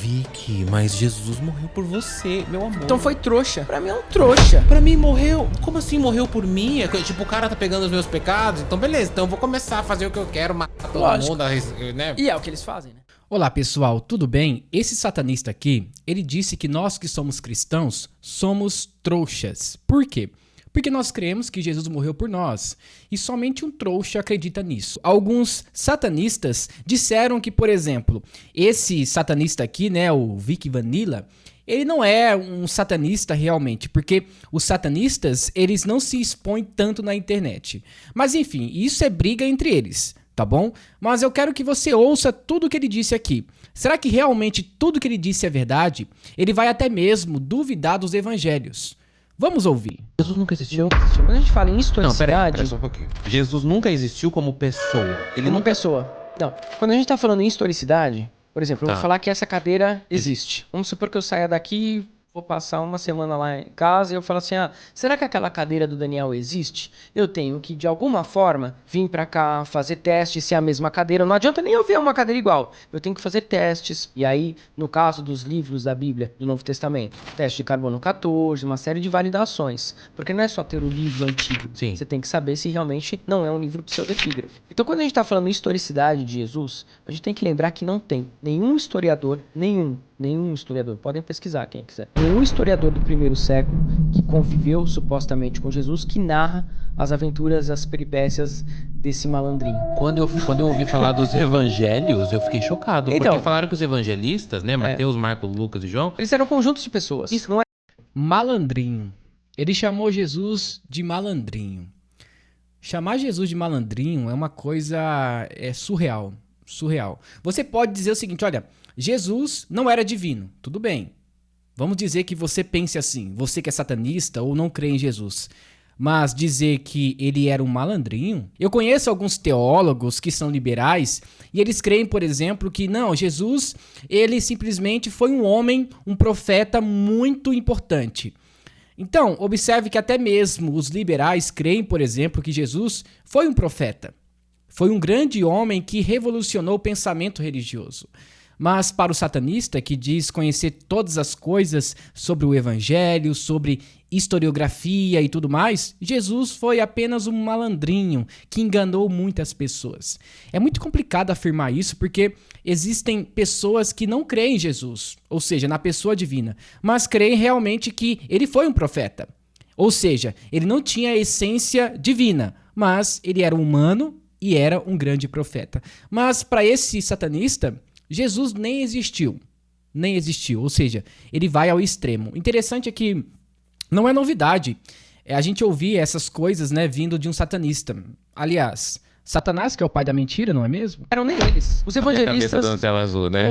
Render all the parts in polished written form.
Vicky, mas Jesus morreu por você, meu amor. Então foi trouxa. Pra mim é um trouxa. Pra mim morreu. Como assim morreu por mim? Tipo, o cara tá pegando os meus pecados. Então beleza, então eu vou começar a fazer o que eu quero, matar todo Lógico. mundo, né? E é o que eles fazem, né? Olá pessoal, tudo bem? Esse satanista aqui, ele disse que nós que somos cristãos somos trouxas. Por quê? Porque nós cremos que Jesus morreu por nós, e somente um trouxa acredita nisso. Alguns satanistas disseram que, por exemplo, esse satanista aqui, né, o Vic Vanilla, ele não é um satanista realmente, porque os satanistas, eles não se expõem tanto na internet. Mas enfim, isso é briga entre eles, tá bom? Mas eu quero que você ouça tudo o que ele disse aqui. Será que realmente tudo que ele disse é verdade? Ele vai até mesmo duvidar dos evangelhos. Vamos ouvir. Jesus nunca existiu? Quando a gente fala em Não, historicidade... pera só um pouquinho. Jesus nunca existiu como pessoa. Ele Como nunca... pessoa. Não, quando a gente tá falando em historicidade, por exemplo, eu Tá. vou falar que essa cadeira existe. Vamos supor que eu saia daqui, vou passar uma semana lá em casa e eu falo assim, será que aquela cadeira do Daniel existe? Eu tenho que, de alguma forma, vir pra cá, fazer testes se é a mesma cadeira. Não adianta nem eu ver uma cadeira igual. Eu tenho que fazer testes. E aí, no caso dos livros da Bíblia, do Novo Testamento, teste de carbono 14, uma série de validações. Porque não é só ter o livro antigo. Sim. Você tem que saber se realmente não é um livro pseudepígrafe. Então, quando a gente tá falando em historicidade de Jesus, a gente tem que lembrar que não tem nenhum historiador, nenhum historiador, podem pesquisar quem quiser, nenhum historiador do primeiro século que conviveu supostamente com Jesus que narra as aventuras, as peripécias desse malandrinho. Quando eu ouvi falar dos evangelhos, eu fiquei chocado. Então. Porque falaram que os evangelistas, né? Mateus, Marcos, Lucas e João. Eles eram conjuntos de pessoas. Isso não é... Malandrinho. Ele chamou Jesus de malandrinho. Chamar Jesus de malandrinho é uma coisa surreal. Surreal. Você pode dizer o seguinte, olha, Jesus não era divino, tudo bem. Vamos dizer que você pense assim, você que é satanista ou não crê em Jesus. Mas dizer que ele era um malandrinho... Eu conheço alguns teólogos que são liberais e eles creem, por exemplo, que não, Jesus, ele simplesmente foi um homem, um profeta muito importante. Então, observe que até mesmo os liberais creem, por exemplo, que Jesus foi um profeta. Foi um grande homem que revolucionou o pensamento religioso. Mas para o satanista, que diz conhecer todas as coisas sobre o evangelho, sobre historiografia e tudo mais, Jesus foi apenas um malandrinho que enganou muitas pessoas. É muito complicado afirmar isso porque existem pessoas que não creem em Jesus, ou seja, na pessoa divina, mas creem realmente que ele foi um profeta. Ou seja, ele não tinha a essência divina, mas ele era humano e era um grande profeta. Mas para esse satanista, Jesus nem existiu. Nem existiu. Ou seja, ele vai ao extremo. Interessante é que não é novidade a gente ouvir essas coisas, né, vindo de um satanista. Aliás, Satanás, que é o pai da mentira, não é mesmo? Eram nem eles. Os evangelistas... Cabeça da tela azul, né?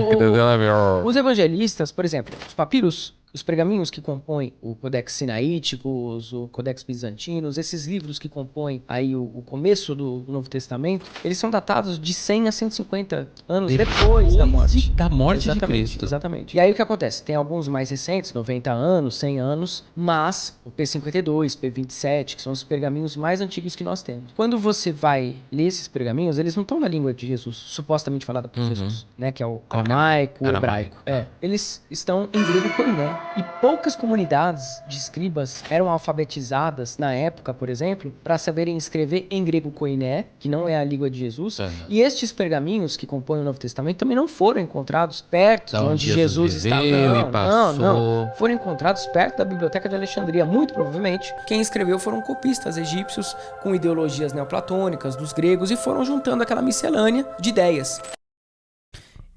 Os evangelistas, por exemplo, os papiros, os pergaminhos que compõem o Codex Sinaíticos, o Codex Bizantinos, esses livros que compõem aí o começo do Novo Testamento, eles são datados de 100 a 150 anos depois da morte. Da morte de Exatamente, Cristo. exatamente. E aí o que acontece? Tem alguns mais recentes, 90 anos, 100 anos, mas o P52, P27, que são os pergaminhos mais antigos que nós temos. Quando você vai ler esses pergaminhos, eles não estão na língua de Jesus, supostamente falada por Jesus, né? Que é o aramaico, o hebraico. Eles estão em grego koiné. E poucas comunidades de escribas eram alfabetizadas na época, por exemplo, para saberem escrever em grego koiné, que não é a língua de Jesus. E estes pergaminhos que compõem o Novo Testamento também não foram encontrados perto de onde Jesus estava. Não. Foram encontrados perto da Biblioteca de Alexandria. Muito provavelmente, quem escreveu foram copistas egípcios com ideologias neoplatônicas dos gregos e foram juntando aquela miscelânea de ideias.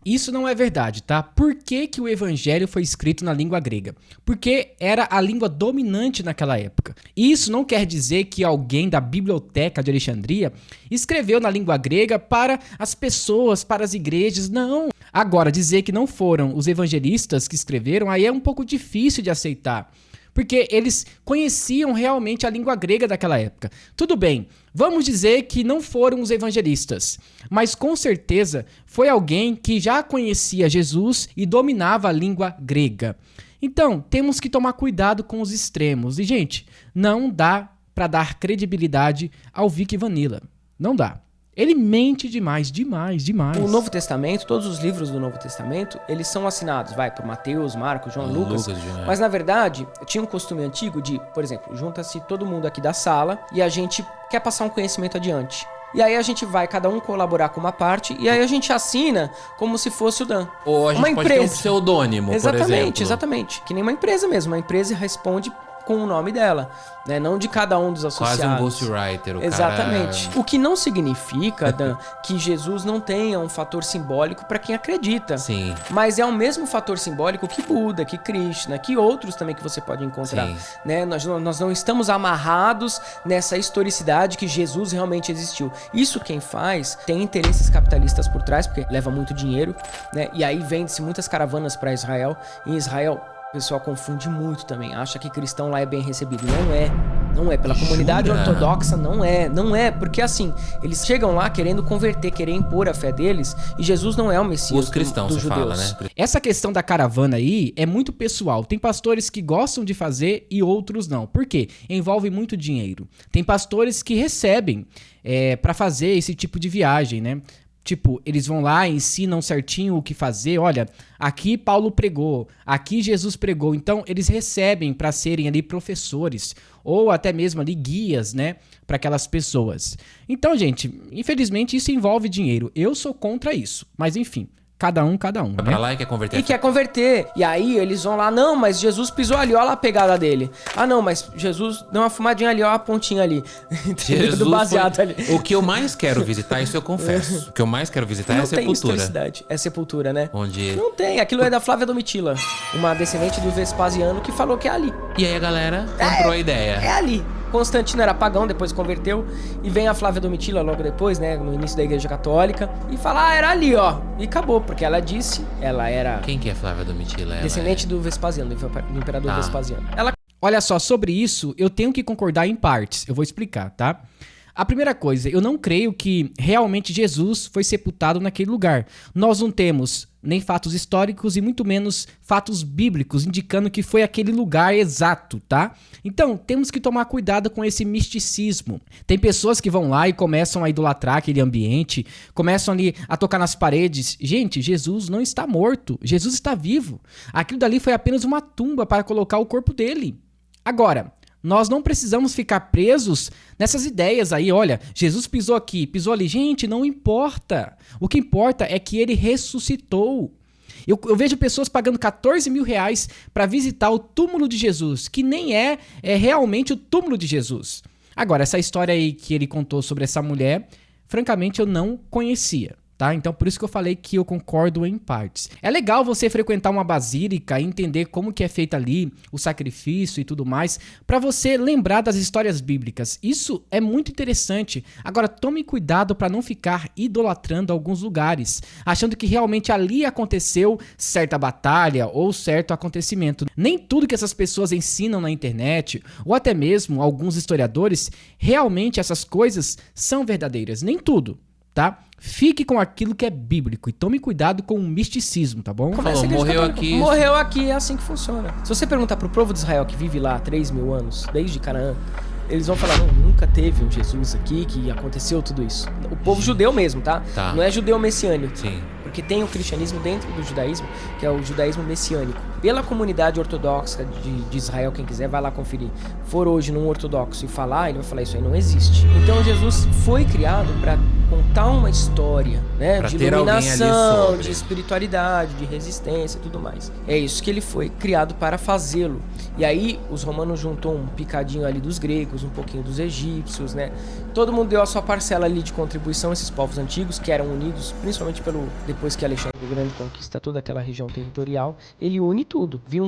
Isso não é verdade, tá? Por que que o evangelho foi escrito na língua grega? Porque era a língua dominante naquela época. Isso não quer dizer que alguém da Biblioteca de Alexandria escreveu na língua grega para as pessoas, para as igrejas, não. Agora, dizer que não foram os evangelistas que escreveram, aí é um pouco difícil de aceitar. Porque eles conheciam realmente a língua grega daquela época. Tudo bem, vamos dizer que não foram os evangelistas, mas com certeza foi alguém que já conhecia Jesus e dominava a língua grega. Então, temos que tomar cuidado com os extremos. E, gente, não dá para dar credibilidade ao Vic Vanilla. Não dá. Ele mente demais, demais, demais. O Novo Testamento, todos os livros do Novo Testamento, eles são assinados, por Mateus, Marcos, João, Lucas. Mas na verdade, tinha um costume antigo de, por exemplo, junta-se todo mundo aqui da sala e a gente quer passar um conhecimento adiante. E aí a gente vai, cada um colaborar com uma parte, e aí a gente assina como se fosse o Dan. Ou a gente uma pode empresa. ter um pseudônimo, por exemplo. Exatamente. Que nem uma empresa mesmo. Uma empresa responde com o nome dela, né? Não de cada um dos associados. Quase um ghostwriter. Exatamente. O que não significa, Dan, que Jesus não tenha um fator simbólico para quem acredita. Sim. Mas é o mesmo fator simbólico que Buda, que Krishna, que outros também que você pode encontrar. Sim. Né? Nós não estamos amarrados nessa historicidade que Jesus realmente existiu. Isso quem faz tem interesses capitalistas por trás, porque leva muito dinheiro, né? E aí vende-se muitas caravanas para Israel. Em Israel, o pessoal confunde muito também, acha que cristão lá é bem recebido. Não é. Pela comunidade ortodoxa, não é. Porque assim, eles chegam lá querendo converter, querer impor a fé deles, e Jesus não é o Messias Os cristãos, dos você judeus. fala, né? Essa questão da caravana aí é muito pessoal. Tem pastores que gostam de fazer e outros não. Por quê? Envolve muito dinheiro. Tem pastores que recebem pra fazer esse tipo de viagem, né? Tipo, eles vão lá, ensinam certinho o que fazer. Olha, aqui Paulo pregou, aqui Jesus pregou. Então, eles recebem para serem ali professores ou até mesmo ali guias, né, para aquelas pessoas. Então, gente, infelizmente isso envolve dinheiro. Eu sou contra isso, mas enfim. Cada um, Vai né? pra lá e quer converter. E quer converter. E aí eles vão lá, não, mas Jesus pisou ali, olha lá a pegada dele. Ah, não, mas Jesus deu uma fumadinha ali, ó a pontinha ali. Jesus do baseado ali. O que eu mais quero visitar, isso eu confesso. O que eu mais quero visitar é a Não tem Sepultura. historicidade. É Sepultura, né? Onde... Não tem. Aquilo é da Flávia Domitila, uma descendente do Vespasiano que falou que é ali. E aí a galera comprou a ideia. É ali. Constantino era pagão, depois converteu. E vem a Flávia Domitila logo depois, né? No início da Igreja Católica. E fala, era ali, ó. E acabou, porque ela disse, ela era Quem que é Flávia Domitila? Ela descendente do Vespasiano, do imperador Vespasiano. Ela Olha só, sobre isso, eu tenho que concordar em partes. Eu vou explicar, tá? A primeira coisa, eu não creio que realmente Jesus foi sepultado naquele lugar. Nós não temos nem fatos históricos e muito menos fatos bíblicos indicando que foi aquele lugar exato, tá? Então, temos que tomar cuidado com esse misticismo. Tem pessoas que vão lá e começam a idolatrar aquele ambiente, começam ali a tocar nas paredes. Gente, Jesus não está morto, Jesus está vivo. Aquilo dali foi apenas uma tumba para colocar o corpo dele. Agora, nós não precisamos ficar presos nessas ideias aí, olha, Jesus pisou aqui, pisou ali. Gente, não importa. O que importa é que ele ressuscitou. Eu vejo pessoas pagando 14 mil reais para visitar o túmulo de Jesus, que nem é realmente o túmulo de Jesus. Agora, essa história aí que ele contou sobre essa mulher, francamente eu não conhecia. Tá? Então, por isso que eu falei que eu concordo em partes. É legal você frequentar uma basílica e entender como que é feito ali o sacrifício e tudo mais, para você lembrar das histórias bíblicas. Isso é muito interessante. Agora, tome cuidado para não ficar idolatrando alguns lugares, achando que realmente ali aconteceu certa batalha ou certo acontecimento. Nem tudo que essas pessoas ensinam na internet, ou até mesmo alguns historiadores, realmente essas coisas são verdadeiras. Nem tudo, tá? Fique com aquilo que é bíblico e tome cuidado com o misticismo, tá bom? Falou, morreu aqui. Morreu aqui, é assim que funciona. Se você perguntar pro povo de Israel que vive lá há 3 mil anos, desde Canaã, eles vão falar, não, nunca teve um Jesus aqui que aconteceu tudo isso. O povo judeu mesmo, tá? Tá. Não é judeu messiânico. Sim. Porque tem o cristianismo dentro do judaísmo, que é o judaísmo messiânico. Pela comunidade ortodoxa de Israel, quem quiser vai lá conferir. For hoje num ortodoxo e falar, ele vai falar, isso aí não existe. Então Jesus foi criado para contar uma história, né? Pra De ter alguém ali iluminação, sobre. de espiritualidade, de resistência e tudo mais. É isso que ele foi criado para fazê-lo. E aí os romanos juntou um picadinho ali dos gregos, um pouquinho dos egípcios, né? Todo mundo deu a sua parcela ali de contribuição, esses povos antigos que eram unidos, principalmente depois que Alexandre o Grande conquista toda aquela região territorial, ele une tudo. Viu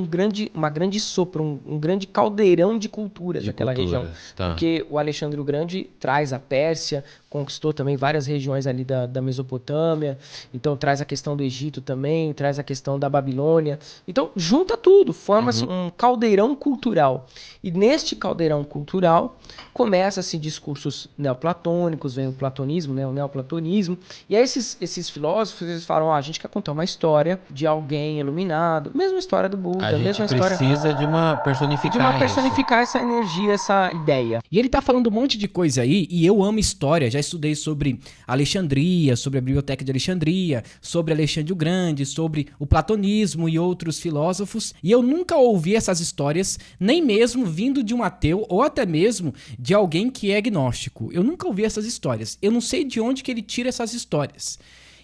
uma grande sopa, um grande caldeirão de culturas daquela região. Tá. Porque o Alexandre o Grande traz a Pérsia, conquistou também várias regiões ali da Mesopotâmia, então traz a questão do Egito também, traz a questão da Babilônia. Então junta tudo, forma-se um caldeirão cultural. E neste caldeirão cultural começa-se discursos neoplatônicos, vem o platonismo, né, o neoplatonismo, e aí esses filósofos eles falam, a gente quer contar uma história de alguém iluminado, mesma história do Buda, A gente mesma história precisa de uma personificar personificar essa energia, essa ideia. E ele tá falando um monte de coisa aí, e eu amo história, já estudei sobre Alexandria, sobre a Biblioteca de Alexandria, sobre Alexandre o Grande, sobre o platonismo e outros filósofos, e eu nunca ouvi essas histórias, nem mesmo vindo de um ateu ou até mesmo de alguém que é agnóstico. Eu nunca ouvi essas histórias. Eu não sei de onde que ele tira essas histórias.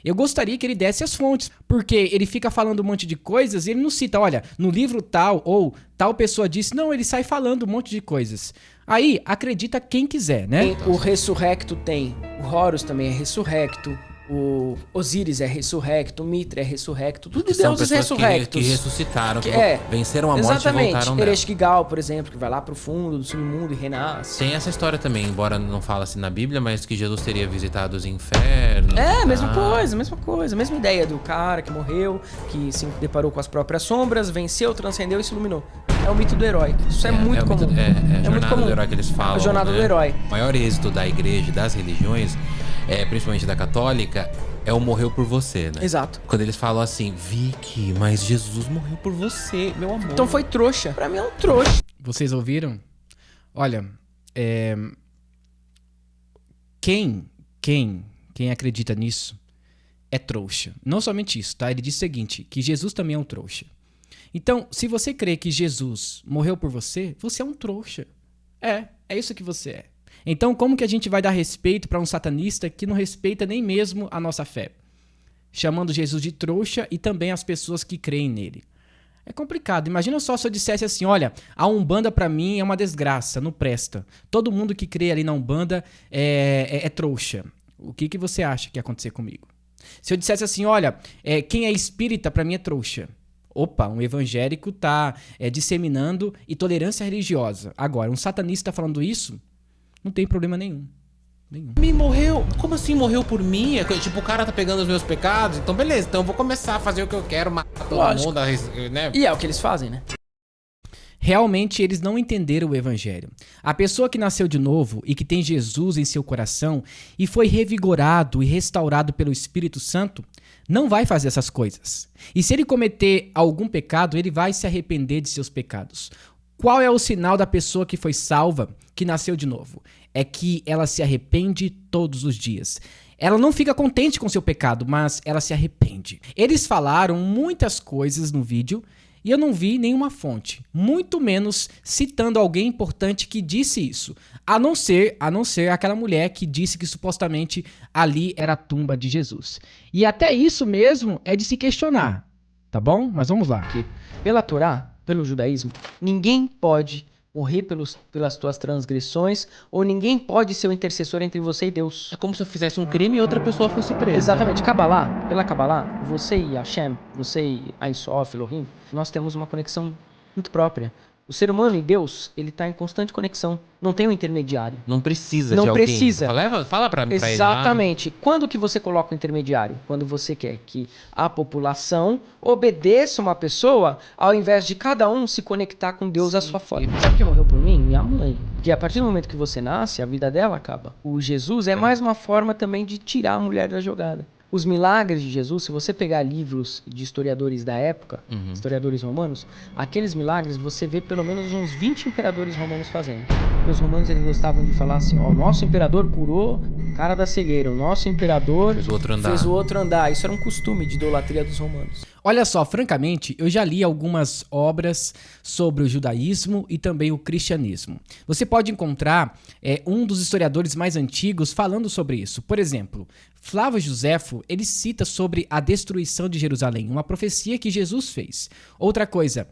Eu gostaria que ele desse as fontes, porque ele fica falando um monte de coisas e ele não cita, olha, no livro tal ou tal pessoa disse. Não, ele sai falando um monte de coisas. Aí, acredita quem quiser, né? O ressurrecto tem. O Horus também é ressurrecto. O Osíris é ressurrecto, o Mitra é ressurrecto, tudo Que são deuses pessoas ressurrectos. que ressuscitaram, que É, venceram a morte e exatamente. voltaram dela. Ereshkigal, por exemplo, que vai lá pro fundo do submundo e renasce. Tem essa história também, embora não fala assim na Bíblia, mas que Jesus teria visitado os infernos. É, e mesma tal. coisa. Mesma ideia do cara que morreu, que se deparou com as próprias sombras, venceu, transcendeu e se iluminou. É o mito do herói. Isso é muito comum. A muito jornada comum. do herói que eles falam. A jornada né? do herói. O maior êxito da igreja e das religiões, principalmente da católica, é o morreu por você, né? Exato. Quando eles falam assim, Vicky, mas Jesus morreu por você, meu amor. Então foi trouxa. Pra mim é um trouxa. Vocês ouviram? Olha, quem acredita nisso é trouxa. Não somente isso, tá? Ele diz o seguinte, que Jesus também é um trouxa. Então, se você crê que Jesus morreu por você, você é um trouxa. É isso que você é. Então, como que a gente vai dar respeito para um satanista que não respeita nem mesmo a nossa fé? Chamando Jesus de trouxa e também as pessoas que creem nele. É complicado. Imagina só se eu dissesse assim, olha, a Umbanda pra mim é uma desgraça, não presta. Todo mundo que crê ali na Umbanda é trouxa. O que você acha que ia acontecer comigo? Se eu dissesse assim, olha, quem é espírita pra mim é trouxa. Opa, um evangélico tá disseminando intolerância religiosa. Agora, um satanista falando isso, não tem problema nenhum. Me morreu? Como assim morreu por mim? Tipo, o cara tá pegando os meus pecados, então beleza, então eu vou começar a fazer o que eu quero, matar todo Lógico. mundo, né? E é o que eles fazem, né? Realmente eles não entenderam o evangelho. A pessoa que nasceu de novo e que tem Jesus em seu coração e foi revigorado e restaurado pelo Espírito Santo, não vai fazer essas coisas. E se ele cometer algum pecado, ele vai se arrepender de seus pecados. Qual é o sinal da pessoa que foi salva, que nasceu de novo? É que ela se arrepende todos os dias. Ela não fica contente com seu pecado, mas ela se arrepende. Eles falaram muitas coisas no vídeo e eu não vi nenhuma fonte, muito menos citando alguém importante que disse isso, a não ser aquela mulher que disse que supostamente ali era a tumba de Jesus. E até isso mesmo é de se questionar, tá bom? Mas vamos lá. Pela Torá, pelo judaísmo, ninguém pode morrer pelas tuas transgressões, ou ninguém pode ser o intercessor entre você e Deus. É como se eu fizesse um crime e outra pessoa fosse presa. Exatamente. Kabbalah, pela Kabbalah, você e Hashem, você e Ein Sof, Elohim, nós temos uma conexão muito própria. O ser humano e Deus, ele está em constante conexão. Não tem um intermediário. Não precisa Não de alguém. precisa. Fala pra ele. Exatamente. Quando que você coloca o intermediário? Quando você quer que a população obedeça uma pessoa, ao invés de cada um se conectar com Deus à sua forma. Sabe quem morreu por mim? Minha mãe. Porque a partir do momento que você nasce, a vida dela acaba. O Jesus é mais uma forma também de tirar a mulher da jogada. Os milagres de Jesus, se você pegar livros de historiadores da época, historiadores romanos, aqueles milagres você vê pelo menos uns 20 imperadores romanos fazendo. Porque os romanos eles gostavam de falar assim, ó, o nosso imperador curou o cara da cegueira, o nosso imperador fez o outro andar. Isso era um costume de idolatria dos romanos. Olha só, francamente, eu já li algumas obras sobre o judaísmo e também o cristianismo. Você pode encontrar um dos historiadores mais antigos falando sobre isso. Por exemplo, Flávio Joséfo, ele cita sobre a destruição de Jerusalém, uma profecia que Jesus fez. Outra coisa,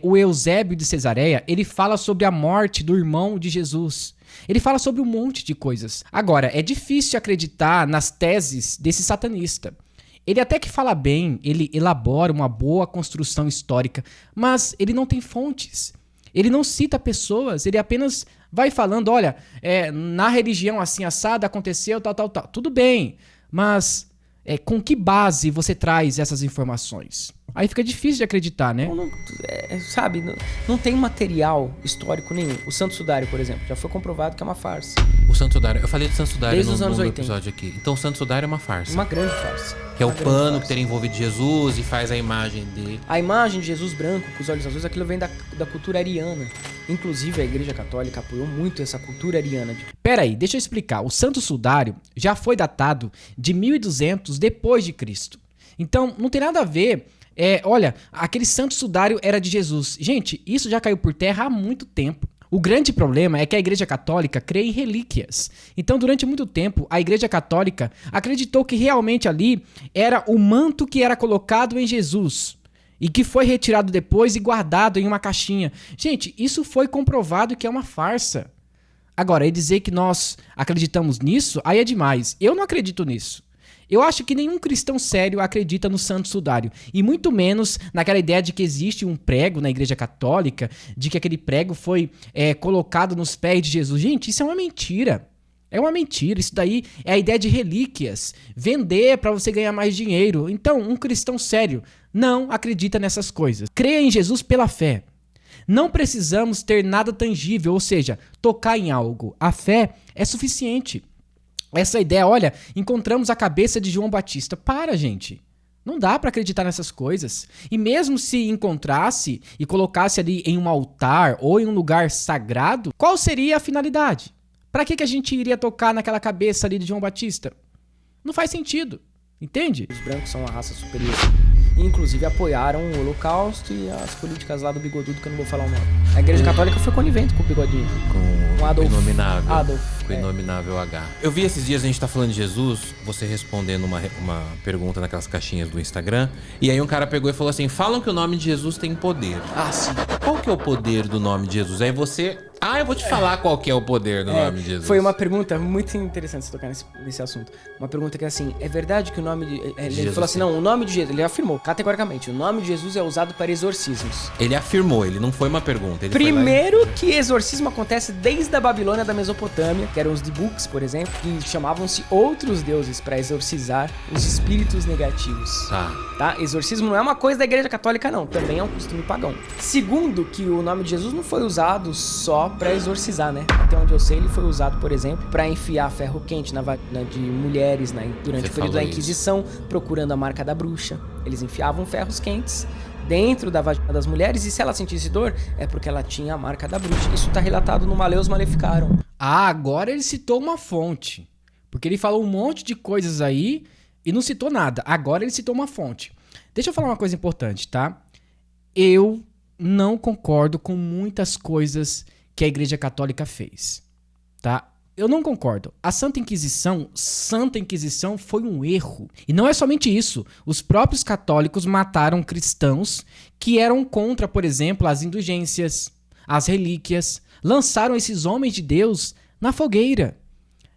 o Eusébio de Cesareia, ele fala sobre a morte do irmão de Jesus. Ele fala sobre um monte de coisas. Agora, é difícil acreditar nas teses desse satanista. Ele até que fala bem, ele elabora uma boa construção histórica, mas ele não tem fontes. Ele não cita pessoas, ele apenas vai falando, olha, na religião assim assada aconteceu tal. Tudo bem, mas com que base você traz essas informações? Aí fica difícil de acreditar, né? Não tem material histórico nenhum. O Santo Sudário, por exemplo, já foi comprovado que é uma farsa. Santo Sudário. Eu falei de Santo Sudário Desde os anos no 80. episódio aqui. Então, o Santo Sudário é uma farsa. Uma grande farsa. Que é o Uma grande pano farsa. que teria envolvido Jesus e faz a imagem dele. A imagem de Jesus branco com os olhos azuis, aquilo vem da cultura ariana. Inclusive, a Igreja Católica apoiou muito essa cultura ariana. Pera aí, deixa eu explicar. O Santo Sudário já foi datado de 1200 depois de Cristo. Então, não tem nada a ver. Olha, aquele Santo Sudário era de Jesus. Gente, isso já caiu por terra há muito tempo. O grande problema é que a Igreja Católica crê em relíquias. Então, durante muito tempo, a Igreja Católica acreditou que realmente ali era o manto que era colocado em Jesus e que foi retirado depois e guardado em uma caixinha. Gente, isso foi comprovado que é uma farsa. Agora, dizer que nós acreditamos nisso, aí é demais. Eu não acredito nisso. Eu acho que nenhum cristão sério acredita no Santo Sudário. E muito menos naquela ideia de que existe um prego na Igreja Católica, de que aquele prego foi colocado nos pés de Jesus. Gente, isso é uma mentira. É uma mentira. Isso daí é a ideia de relíquias. Vender para você ganhar mais dinheiro. Então, um cristão sério não acredita nessas coisas. Creia em Jesus pela fé. Não precisamos ter nada tangível, ou seja, tocar em algo. A fé é suficiente. Essa ideia, olha, encontramos a cabeça de João Batista. Para, gente. Não dá pra acreditar nessas coisas. E mesmo se encontrasse e colocasse ali em um altar ou em um lugar sagrado, qual seria a finalidade? Pra que a gente iria tocar naquela cabeça ali de João Batista? Não faz sentido. Entende? Os brancos são uma raça superior. E, inclusive, apoiaram o Holocausto e as políticas lá do bigodudo, que eu não vou falar o nome. A Igreja Católica foi conivente com o bigodinho. Com Adolf. o inominável. Adolf. Com o inominável H. Eu vi esses dias, a gente tá falando de Jesus, você respondendo uma pergunta naquelas caixinhas do Instagram, e aí um cara pegou e falou assim, falam que o nome de Jesus tem poder. Ah, sim. Qual que é o poder do nome de Jesus? Aí você... eu vou te falar qual que é o poder do nome de Jesus. Foi uma pergunta muito interessante você tocar nesse assunto. Uma pergunta que é assim, é verdade que o nome de... Ele Jesus falou assim, não, o nome de Jesus, ele afirmou categoricamente, o nome de Jesus é usado para exorcismos. Ele afirmou, ele não foi uma pergunta. Ele Primeiro que exorcismo acontece desde a Babilônia da Mesopotâmia, que eram os Dibuks, por exemplo, que chamavam-se outros deuses para exorcizar os espíritos negativos. Tá? Exorcismo não é uma coisa da Igreja Católica, não. Também é um costume pagão. Segundo, que o nome de Jesus não foi usado só para exorcizar, né? Até onde eu sei, ele foi usado, por exemplo, para enfiar ferro quente na vagina de mulheres, né? Durante o período da Inquisição, procurando a marca da bruxa. Eles enfiavam ferros quentes dentro da vagina das mulheres, e se ela sentisse dor, é porque ela tinha a marca da bruxa. Isso tá relatado no Maleus Maleficarum. Agora ele citou uma fonte. Porque ele falou um monte de coisas aí e não citou nada. Agora ele citou uma fonte. Deixa eu falar uma coisa importante, tá? Eu não concordo com muitas coisas que a Igreja Católica fez, tá? Eu não concordo. A Santa Inquisição foi um erro. E não é somente isso. Os próprios católicos mataram cristãos que eram contra, por exemplo, as indulgências, as relíquias. Lançaram esses homens de Deus na fogueira.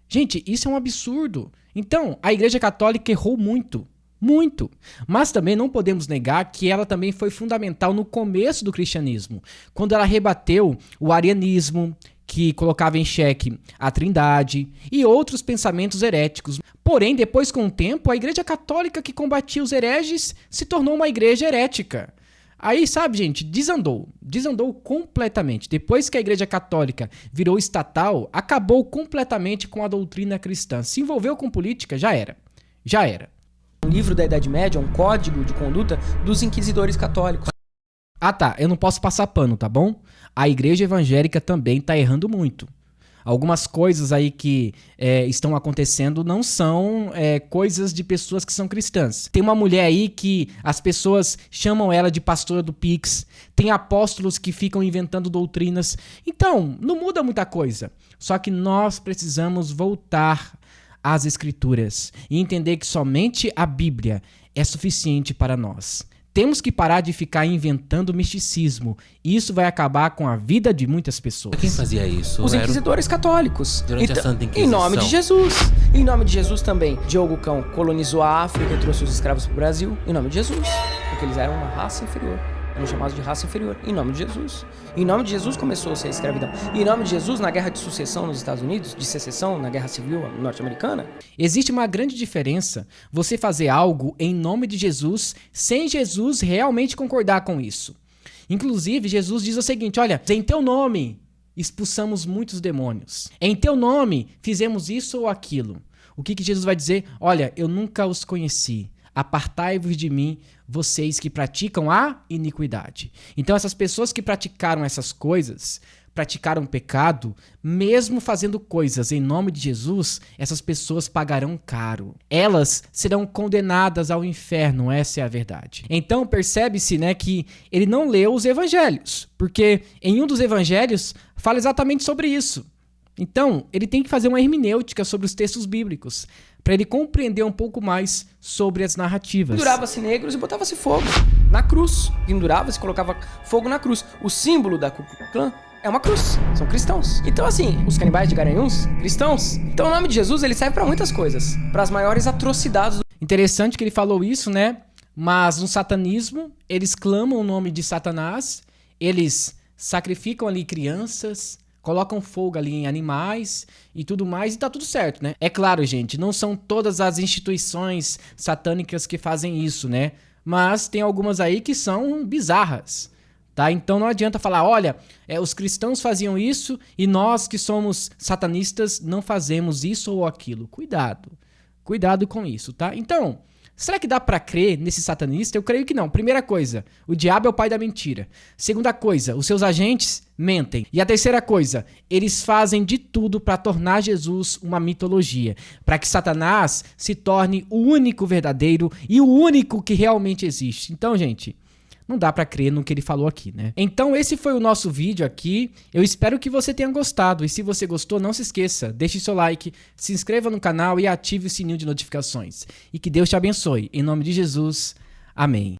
Gente, isso é um absurdo. Então, a Igreja Católica errou muito. Muito. Mas também não podemos negar que ela também foi fundamental no começo do cristianismo, quando ela rebateu o arianismo, que colocava em xeque a Trindade e outros pensamentos heréticos. Porém, depois, com o tempo, a Igreja Católica que combatia os hereges se tornou uma igreja herética. Aí, sabe, gente, desandou completamente. Depois que a Igreja Católica virou estatal, acabou completamente com a doutrina cristã. Se envolveu com política, já era. Um livro da Idade Média, um código de conduta dos inquisidores católicos. Ah tá, eu não posso passar pano, tá bom? A igreja evangélica também tá errando muito. Algumas coisas aí que estão acontecendo não são coisas de pessoas que são cristãs. Tem uma mulher aí que as pessoas chamam ela de pastora do Pix. Tem apóstolos que ficam inventando doutrinas. Então, não muda muita coisa. Só que nós precisamos voltar às Escrituras e entender que somente a Bíblia é suficiente para nós. Temos que parar de ficar inventando misticismo. Isso vai acabar com a vida de muitas pessoas. Quem fazia isso? Os inquisidores católicos. Durante a Santa Inquisição. Em nome de Jesus. Em nome de Jesus também. Diogo Cão colonizou a África e trouxe os escravos para o Brasil. Em nome de Jesus. Porque eles eram uma raça inferior. Eram chamados de raça inferior. Em nome de Jesus. Em nome de Jesus começou-se a escravidão. E em nome de Jesus, na Guerra de Sucessão nos Estados Unidos, de secessão, na Guerra Civil norte-americana. Existe uma grande diferença você fazer algo em nome de Jesus sem Jesus realmente concordar com isso. Inclusive, Jesus diz o seguinte, olha, em teu nome expulsamos muitos demônios. Em teu nome fizemos isso ou aquilo. O que Jesus vai dizer? Olha, eu nunca os conheci. Apartai-vos de mim, vocês que praticam a iniquidade. Então essas pessoas que praticaram essas coisas, praticaram pecado, mesmo fazendo coisas em nome de Jesus, essas pessoas pagarão caro. Elas serão condenadas ao inferno, essa é a verdade. Então percebe-se, né, que ele não leu os evangelhos, porque em um dos evangelhos fala exatamente sobre isso. Então, ele tem que fazer uma hermenêutica sobre os textos bíblicos, para ele compreender um pouco mais sobre as narrativas. Pendurava-se negros e botava-se fogo na cruz. Pendurava-se e colocava fogo na cruz. O símbolo da Ku Klux Klan é uma cruz. São cristãos. Então, assim, os canibais de Garanhuns, cristãos. Então, o nome de Jesus, ele serve para muitas coisas. Para as maiores atrocidades. Interessante que ele falou isso, né? Mas no satanismo, eles clamam o nome de Satanás, eles sacrificam ali crianças, colocam fogo ali em animais e tudo mais, e tá tudo certo, né? É claro, gente, não são todas as instituições satânicas que fazem isso, né? Mas tem algumas aí que são bizarras, tá? Então não adianta falar, olha, os cristãos faziam isso e nós que somos satanistas não fazemos isso ou aquilo. Cuidado com isso, tá? Então, será que dá pra crer nesse satanista? Eu creio que não. Primeira coisa, o diabo é o pai da mentira. Segunda coisa, os seus agentes mentem. E a terceira coisa, eles fazem de tudo para tornar Jesus uma mitologia, para que Satanás se torne o único verdadeiro e o único que realmente existe. Então, gente, não dá pra crer no que ele falou aqui, né? Então esse foi o nosso vídeo aqui. Eu espero que você tenha gostado. E se você gostou, não se esqueça, deixe seu like, se inscreva no canal e ative o sininho de notificações. E que Deus te abençoe. Em nome de Jesus, amém.